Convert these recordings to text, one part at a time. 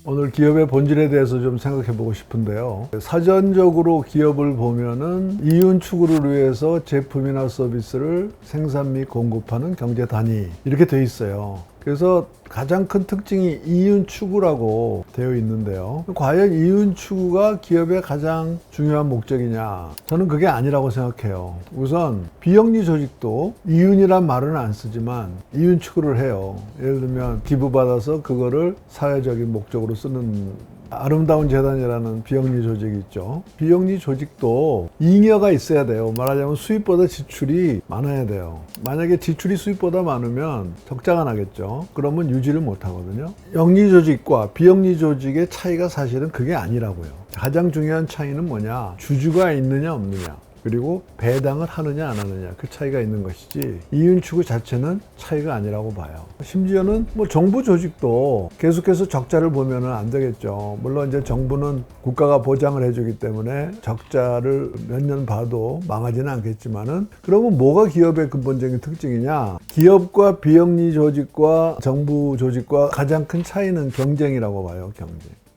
오늘 기업의 본질에 대해서 좀 생각해 보고 싶은데요. 사전적으로 기업을 보면은 이윤 추구를 위해서 제품이나 서비스를 생산 및 공급하는 경제 단위 이렇게 돼 있어요. 그래서 가장 큰 특징이 이윤 추구라고 되어 있는데요. 과연 이윤 추구가 기업의 가장 중요한 목적이냐? 저는 그게 아니라고 생각해요. 우선 비영리 조직도 이윤이란 말은 안 쓰지만 이윤 추구를 해요. 예를 들면 기부받아서 그거를 사회적인 목적으로 쓰는 아름다운 재단이라는 비영리 조직이 있죠. 비영리 조직도 잉여가 있어야 돼요. 말하자면 수입보다 지출이 많아야 돼요. 만약에 지출이 수입보다 많으면 적자가 나겠죠. 그러면 유지를 못 하거든요. 영리 조직과 비영리 조직의 차이가 사실은 그게 아니라고요. 가장 중요한 차이는 뭐냐? 주주가 있느냐 없느냐. 그리고 배당을 하느냐 안 하느냐, 그 차이가 있는 것이지 이윤 추구 자체는 차이가 아니라고 봐요. 심지어는 정부 조직도 계속해서 적자를 보면은 안 되겠죠. 물론 이제 정부는 국가가 보장을 해주기 때문에 적자를 몇 년 봐도 망하지는 않겠지만은, 그러면 뭐가 기업의 근본적인 특징이냐? 기업과 비영리 조직과 정부 조직과 가장 큰 차이는 경쟁이라고 봐요.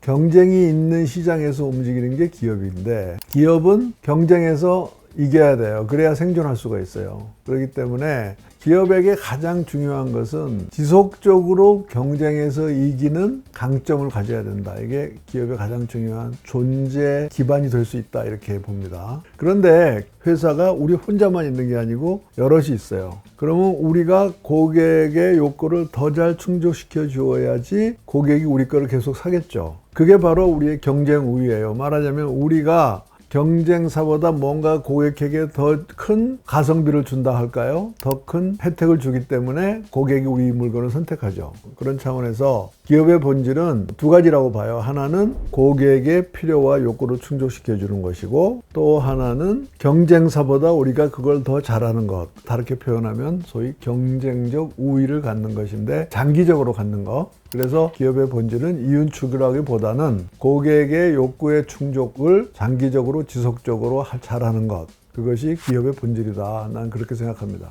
경쟁이 있는 시장에서 움직이는 게 기업인데, 기업은 경쟁에서 이겨야 돼요. 그래야 생존할 수가 있어요. 그렇기 때문에 기업에게 가장 중요한 것은 지속적으로 경쟁에서 이기는 강점을 가져야 된다. 이게 기업의 가장 중요한 존재 기반이 될 수 있다, 이렇게 봅니다. 그런데 회사가 우리 혼자만 있는 게 아니고 여럿이 있어요. 그러면 우리가 고객의 욕구를 더 잘 충족시켜 주어야지 고객이 우리 거를 계속 사겠죠. 그게 바로 우리의 경쟁 우위예요. 말하자면 우리가 경쟁사보다 뭔가 고객에게 더 큰 가성비를 준다 할까요? 더 큰 혜택을 주기 때문에 고객이 우리 물건을 선택하죠. 그런 차원에서 기업의 본질은 두 가지라고 봐요. 하나는 고객의 필요와 욕구를 충족시켜 주는 것이고, 또 하나는 경쟁사보다 우리가 그걸 더 잘하는 것. 다르게 표현하면 소위 경쟁적 우위를 갖는 것인데, 장기적으로 갖는 것. 그래서 기업의 본질은 이윤 추구라기보다는 고객의 욕구의 충족을 장기적으로 지속적으로 잘하는 것. 그것이 기업의 본질이다. 난 그렇게 생각합니다.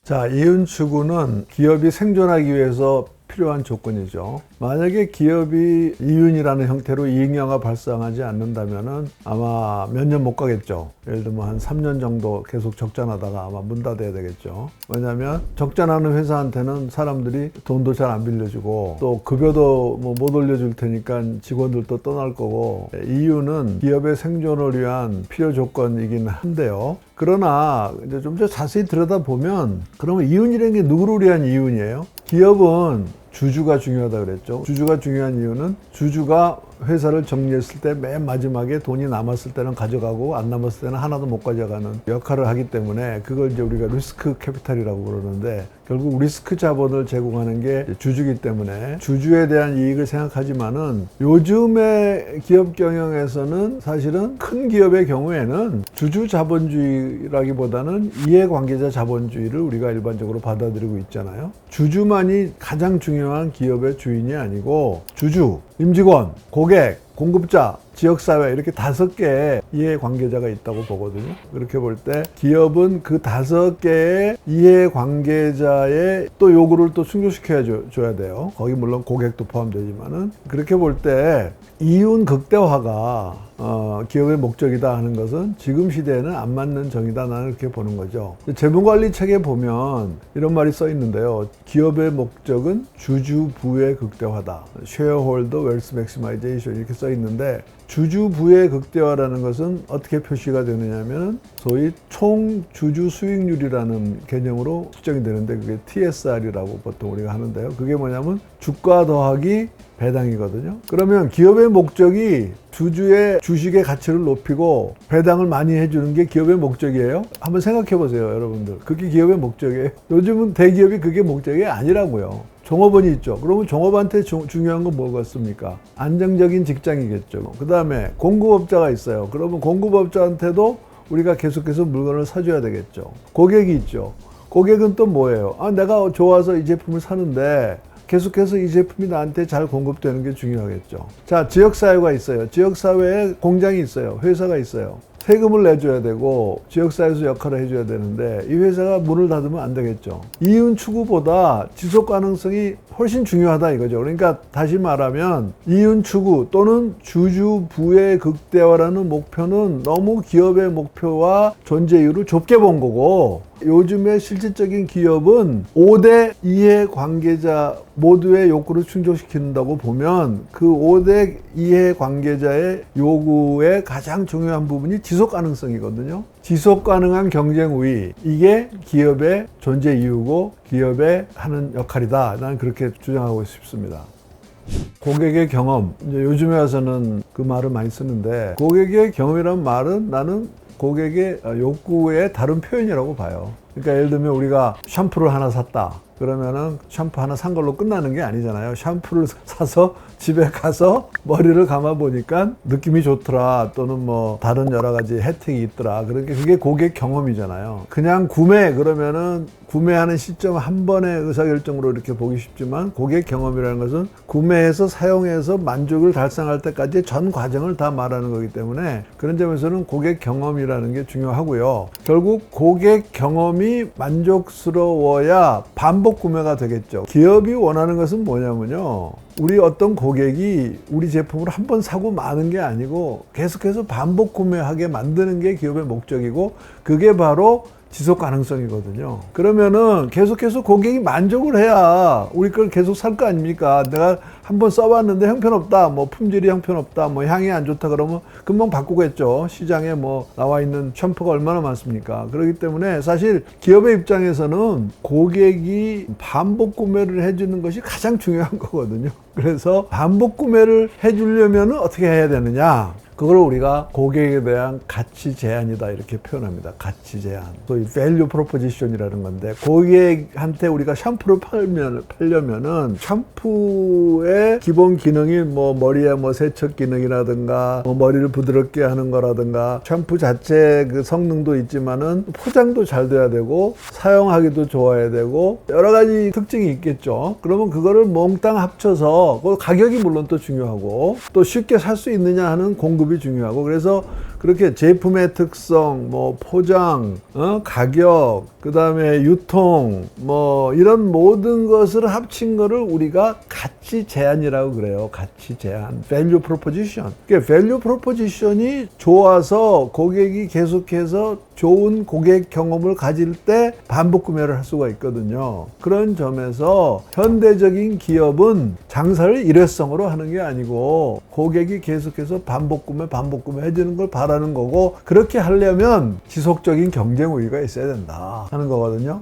자, 이윤 추구는 기업이 생존하기 위해서 필요한 조건이죠. 만약에 기업이 이윤이라는 형태로 이익영화 발생하지 않는다면은 아마 몇 년 못 가겠죠. 예를 들면 한 3년 정도 계속 적자나다가 아마 문 닫아야 되겠죠. 왜냐하면 적자나는 회사한테는 사람들이 돈도 잘 안 빌려주고, 또 급여도 못 올려줄 테니까 직원들도 떠날 거고, 이윤은 기업의 생존을 위한 필요 조건이긴 한데요. 그러나 이제 좀 더 자세히 들여다보면, 그러면 이윤이라는 게 누구를 위한 이윤이에요? 기업은 주주가 중요하다 그랬죠. 주주가 중요한 이유는 주주가 회사를 정리했을 때 맨 마지막에 돈이 남았을 때는 가져가고 안 남았을 때는 하나도 못 가져가는 역할을 하기 때문에, 그걸 이제 우리가 리스크 캐피탈이라고 그러는데, 결국 리스크 자본을 제공하는 게 주주이기 때문에 주주에 대한 이익을 생각하지만은, 요즘의 기업 경영에서는 사실은 큰 기업의 경우에는 주주 자본주의라기보다는 이해관계자 자본주의를 우리가 일반적으로 받아들이고 있잖아요. 주주만이 가장 중요한 기업의 주인이 아니고 주주, 임직원, 고객, 공급자, 지역사회, 이렇게 5개의 이해관계자가 있다고 보거든요. 그렇게 볼 때 기업은 그 5개의 이해관계자의 또 요구를 또 충족시켜 줘야 돼요. 거기 물론 고객도 포함되지만은, 그렇게 볼 때 이윤 극대화가 기업의 목적이다 하는 것은 지금 시대에는 안 맞는 정의다, 나는 그렇게 보는 거죠. 재무관리 책에 보면 이런 말이 써 있는데요. 기업의 목적은 주주 부의 극대화다. Shareholder Wealth Maximization, 이렇게 써 있는데, 주주 부의 극대화라는 것은 어떻게 표시가 되느냐면, 소위 총 주주 수익률이라는 개념으로 측정이 되는데, 그게 TSR이라고 보통 우리가 하는데요. 그게 뭐냐면 주가 더하기 배당이거든요. 그러면 기업의 목적이 주주의 주식의 가치를 높이고 배당을 많이 해주는 게 기업의 목적이에요? 한번 생각해 보세요, 여러분들. 그게 기업의 목적이에요? 요즘은 대기업이 그게 목적이 아니라고요. 종업원이 있죠. 그러면 종업한테 중요한 건 뭐겠습니까? 안정적인 직장이겠죠. 그 다음에 공급업자가 있어요. 그러면 공급업자한테도 우리가 계속해서 물건을 사줘야 되겠죠. 고객이 있죠. 고객은 또 뭐예요? 내가 좋아서 이 제품을 사는데 계속해서 이 제품이 나한테 잘 공급되는 게 중요하겠죠. 자, 지역사회가 있어요. 지역사회에 공장이 있어요. 회사가 있어요. 세금을 내줘야 되고 지역사회에서 역할을 해줘야 되는데 이 회사가 문을 닫으면 안 되겠죠. 이윤 추구보다 지속 가능성이 훨씬 중요하다 이거죠. 그러니까 다시 말하면 이윤 추구 또는 주주부의 극대화라는 목표는 너무 기업의 목표와 존재 이유를 좁게 본 거고, 요즘의 실질적인 기업은 5대 이해 관계자 모두의 욕구를 충족시킨다고 보면 그 5대 이해 관계자의 요구의 가장 중요한 부분이 지속 가능성이거든요. 지속 가능한 경쟁 우위, 이게 기업의 존재 이유고 기업의 하는 역할이다. 나는 그렇게 주장하고 싶습니다. 고객의 경험, 이제 요즘에 와서는 그 말을 많이 쓰는데, 고객의 경험이라는 말은 나는 고객의 욕구의 다른 표현이라고 봐요. 그러니까 예를 들면 우리가 샴푸를 하나 샀다. 그러면은 샴푸 하나 산 걸로 끝나는 게 아니잖아요. 샴푸를 사서 집에 가서 머리를 감아 보니까 느낌이 좋더라, 또는 뭐 다른 여러 가지 혜택이 있더라. 그러니까 그게 고객 경험이잖아요. 그냥 구매 그러면은 구매하는 시점 한 번의 의사결정으로 이렇게 보기 쉽지만, 고객 경험이라는 것은 구매해서 사용해서 만족을 달성할 때까지 전 과정을 다 말하는 거기 때문에 그런 점에서는 고객 경험이라는 게 중요하고요. 결국 고객 경험이 만족스러워야 반복 구매가 되겠죠. 기업이 원하는 것은 뭐냐면요, 우리 어떤 고객이 우리 제품을 한 번 사고 마는 게 아니고 계속해서 반복 구매하게 만드는 게 기업의 목적이고, 그게 바로 지속 가능성이거든요. 그러면은 계속해서 고객이 만족을 해야 우리 걸 계속 살 거 아닙니까? 내가 한번 써봤는데 형편없다, 뭐 품질이 형편없다, 뭐 향이 안 좋다 그러면 금방 바꾸겠죠. 시장에 뭐 나와 있는 샴푸가 얼마나 많습니까? 그렇기 때문에 사실 기업의 입장에서는 고객이 반복 구매를 해주는 것이 가장 중요한 거거든요. 그래서 반복 구매를 해주려면 어떻게 해야 되느냐? 그걸 우리가 고객에 대한 가치 제한이다 이렇게 표현합니다. 가치 제한. 소위 value proposition이라는 건데, 고객한테 우리가 샴푸를 팔려면은 샴푸의 기본 기능이 뭐 머리에 뭐 세척 기능이라든가 뭐 머리를 부드럽게 하는 거라든가, 샴푸 자체 그 성능도 있지만은 포장도 잘 돼야 되고 사용하기도 좋아야 되고 여러 가지 특징이 있겠죠. 그러면 그거를 몽땅 합쳐서, 그 가격이 물론 또 중요하고 또 쉽게 살 수 있느냐 하는 공급이 중요하고, 그래서 그렇게 제품의 특성, 뭐 포장, 가격, 그 다음에 유통, 뭐 이런 모든 것을 합친 거를 우리가 가치 제한이라고 그래요. 가치 제한, value proposition. 그러니까 value proposition이 좋아서 고객이 계속해서 좋은 고객 경험을 가질 때 반복 구매를 할 수가 있거든요. 그런 점에서 현대적인 기업은 장사를 일회성으로 하는 게 아니고 고객이 계속해서 반복 구매 해주는 걸 바라는 거고, 그렇게 하려면 지속적인 경쟁 우위가 있어야 된다 하는 거거든요.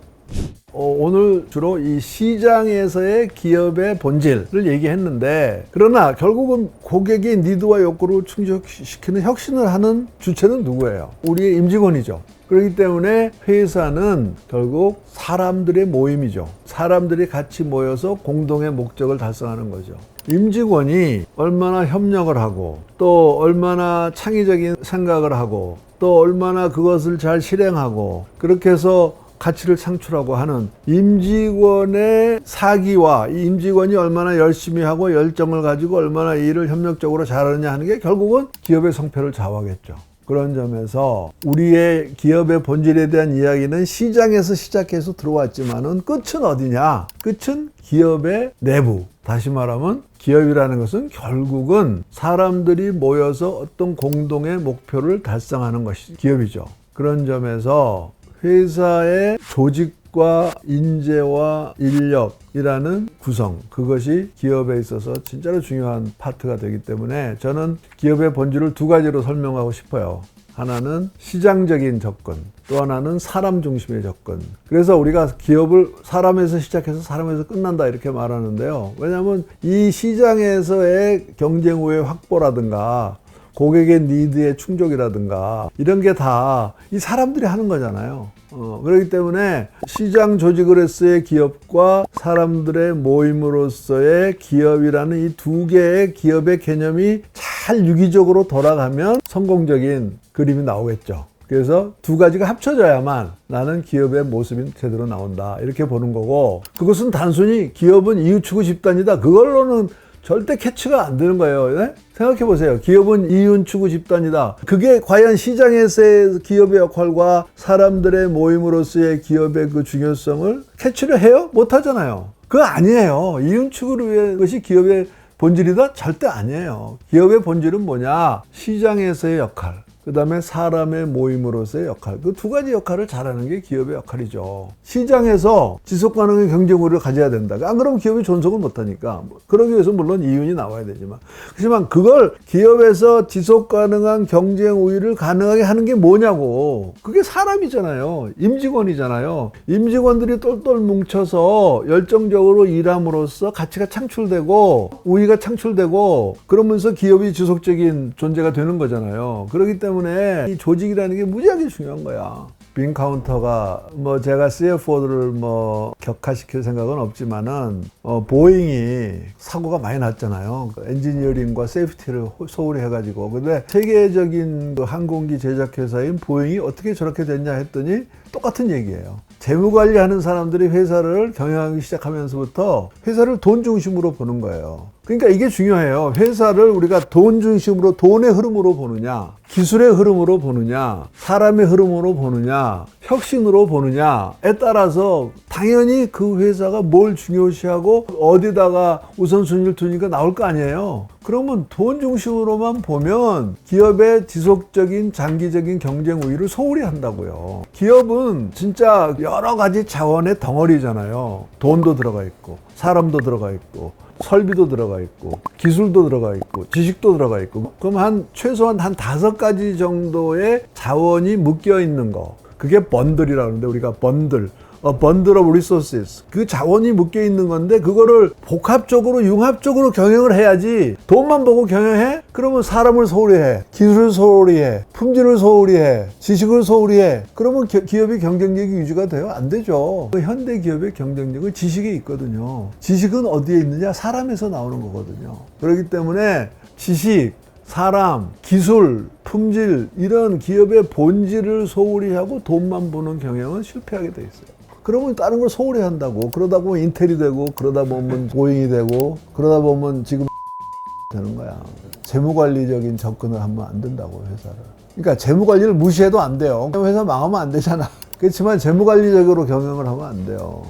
오늘 주로 이 시장에서의 기업의 본질을 얘기했는데, 그러나 결국은 고객의 니드와 욕구를 충족시키는 혁신을 하는 주체는 누구예요? 우리의 임직원이죠. 그렇기 때문에 회사는 결국 사람들의 모임이죠. 사람들이 같이 모여서 공동의 목적을 달성하는 거죠. 임직원이 얼마나 협력을 하고 또 얼마나 창의적인 생각을 하고 또 얼마나 그것을 잘 실행하고 그렇게 해서 가치를 창출하고 하는 임직원의 사기와 이 임직원이 얼마나 열심히 하고 열정을 가지고 얼마나 일을 협력적으로 잘하느냐 하는 게 결국은 기업의 성패를 좌우하겠죠. 그런 점에서 우리의 기업의 본질에 대한 이야기는 시장에서 시작해서 들어왔지만은 끝은 어디냐? 끝은 기업의 내부. 다시 말하면 기업이라는 것은 결국은 사람들이 모여서 어떤 공동의 목표를 달성하는 것이 기업이죠. 그런 점에서 회사의 조직과 인재와 인력이라는 구성, 그것이 기업에 있어서 진짜로 중요한 파트가 되기 때문에 저는 기업의 본질을 두 가지로 설명하고 싶어요. 하나는 시장적인 접근, 또 하나는 사람 중심의 접근. 그래서 우리가 기업을 사람에서 시작해서 사람에서 끝난다 이렇게 말하는데요. 왜냐하면 이 시장에서의 경쟁 우위 확보라든가 고객의 니드의 충족이라든가 이런 게 다 이 사람들이 하는 거잖아요. 그렇기 때문에 시장 조직으로서의 기업과 사람들의 모임으로서의 기업이라는 이 두 개의 기업의 개념이 잘 유기적으로 돌아가면 성공적인 그림이 나오겠죠. 그래서 두 가지가 합쳐져야만 나는 기업의 모습이 제대로 나온다 이렇게 보는 거고, 그것은 단순히 기업은 이웃 추구 집단이다 그걸로는 절대 캐치가 안 되는 거예요. 네? 생각해 보세요. 기업은 이윤 추구 집단이다. 그게 과연 시장에서의 기업의 역할과 사람들의 모임으로서의 기업의 그 중요성을 캐치를 해요? 못 하잖아요. 그거 아니에요. 이윤 추구를 위한 것이 기업의 본질이다? 절대 아니에요. 기업의 본질은 뭐냐? 시장에서의 역할, 그 다음에 사람의 모임으로서의 역할, 그 두 가지 역할을 잘하는 게 기업의 역할이죠. 시장에서 지속가능한 경쟁우위를 가져야 된다. 안 그러면 기업이 존속을 못하니까. 그러기 위해서 물론 이윤이 나와야 되지만, 그렇지만 그걸 기업에서 지속가능한 경쟁우위를 가능하게 하는 게 뭐냐고. 그게 사람이잖아요. 임직원이잖아요. 임직원들이 똘똘 뭉쳐서 열정적으로 일함으로써 가치가 창출되고 우위가 창출되고 그러면서 기업이 지속적인 존재가 되는 거잖아요. 그렇기 때문에 이 조직이라는 게 무지하게 중요한 거야. 빈 카운터가 뭐 제가 CFO들을 뭐 격하시킬 생각은 없지만은 보잉이 사고가 많이 났잖아요. 엔지니어링과 세이프티를 소홀히 해가지고. 근데 세계적인 그 항공기 제작회사인 보잉이 어떻게 저렇게 됐냐 했더니 똑같은 얘기예요. 재무관리하는 사람들이 회사를 경영하기 시작하면서부터 회사를 돈 중심으로 보는 거예요. 그러니까 이게 중요해요. 회사를 우리가 돈 중심으로, 돈의 흐름으로 보느냐, 기술의 흐름으로 보느냐, 사람의 흐름으로 보느냐, 혁신으로 보느냐에 따라서 당연히 그 회사가 뭘 중요시하고 어디다가 우선순위를 두니까 나올 거 아니에요. 그러면 돈 중심으로만 보면 기업의 지속적인 장기적인 경쟁 우위를 소홀히 한다고요. 기업은 진짜 여러 가지 자원의 덩어리잖아요. 돈도 들어가 있고 사람도 들어가 있고 설비도 들어가 있고 기술도 들어가 있고 지식도 들어가 있고, 그럼 최소한 한 5가지 정도의 자원이 묶여 있는 거, 그게 번들이라고 하는데, 우리가 번들 of resources, 그 자원이 묶여 있는 건데 그거를 복합적으로 융합적으로 경영을 해야지. 돈만 보고 경영해? 그러면 사람을 소홀히 해, 기술을 소홀히 해, 품질을 소홀히 해, 지식을 소홀히 해. 그러면 기업이 경쟁력이 유지가 돼요? 안 되죠. 현대 기업의 경쟁력은 지식에 있거든요. 지식은 어디에 있느냐? 사람에서 나오는 거거든요. 그렇기 때문에 지식, 사람, 기술, 품질, 이런 기업의 본질을 소홀히 하고 돈만 보는 경영은 실패하게 돼 있어요. 그러면 다른 걸 소홀히 한다고. 그러다 보면 인텔이 되고, 그러다 보면 보잉이 되고, 그러다 보면 지금 되는 거야. 재무관리적인 접근을 하면 안 된다고, 회사를. 그러니까 재무관리를 무시해도 안 돼요. 회사 망하면 안 되잖아. 그렇지만 재무관리적으로 경영을 하면 안 돼요.